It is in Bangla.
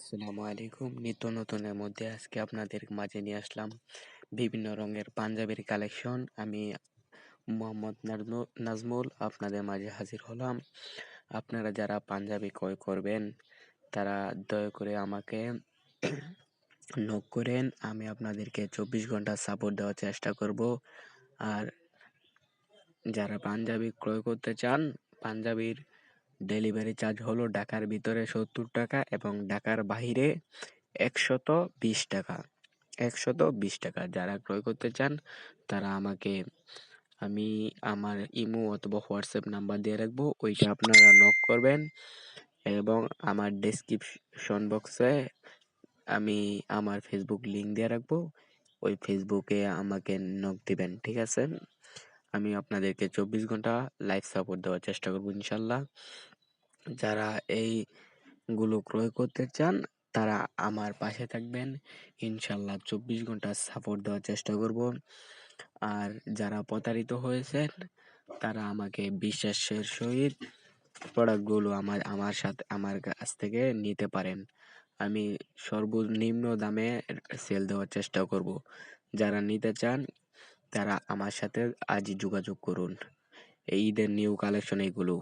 আসসালামু আলাইকুম। নিত্য নতুনের মধ্যে আজকে আপনাদের মাঝে নিয়ে আসলাম বিভিন্ন রঙের পাঞ্জাবির কালেকশন। আমি মোহাম্মদ নাজমুল আপনাদের মাঝে হাজির হলাম। আপনারা যারা পাঞ্জাবি ক্রয় করবেন তারা দয়া করে আমাকে নক করেন। আমি আপনাদেরকে 24 ঘন্টা সাপোর্ট দেওয়ার চেষ্টা করব। আর যারা পাঞ্জাবি ক্রয় করতে চান, পাঞ্জাবির ডেলিভারি চার্জ হলো ঢাকার ভিতরে 70 টাকা এবং ঢাকার বাইরে 120 টাকা। 120 টাকা। যারা ক্রয় করতে চান তারা আমাকে আমি আমার ইমো অথবা হোয়াটসঅ্যাপ নাম্বার দিয়ে রাখবো, ওইটা আপনারা নক করবেন এবং আমার ডেসক্রিপশন বক্সে আমি আমার ফেসবুক লিংক দিয়ে রাখবো, ওই ফেসবুকে আমাকে নক দিবেন, ঠিক আছে? আমি আপনাদেরকে 24 ঘন্টা লাইভ সাপোর্ট দেওয়ার চেষ্টা করবো ইনশাল্লাহ। যারা এইগুলো ক্রয় করতে চান তারা আমার পাশে থাকবেন ইনশাল্লাহ। 24 ঘন্টা সাপোর্ট দেওয়ার চেষ্টা করব। আর যারা প্রতারিত হয়েছেন তারা আমাকে বিশ্বাসের সহিত প্রোডাক্টগুলো আমার কাছ থেকে নিতে পারেন। আমি সর্বনিম্ন দামে সেল দেওয়ার চেষ্টা করব। যারা নিতে চান তারা আমার সাথে আজই যোগাযোগ করুন। এই ঈদের নিউ কালেকশন এগুলো।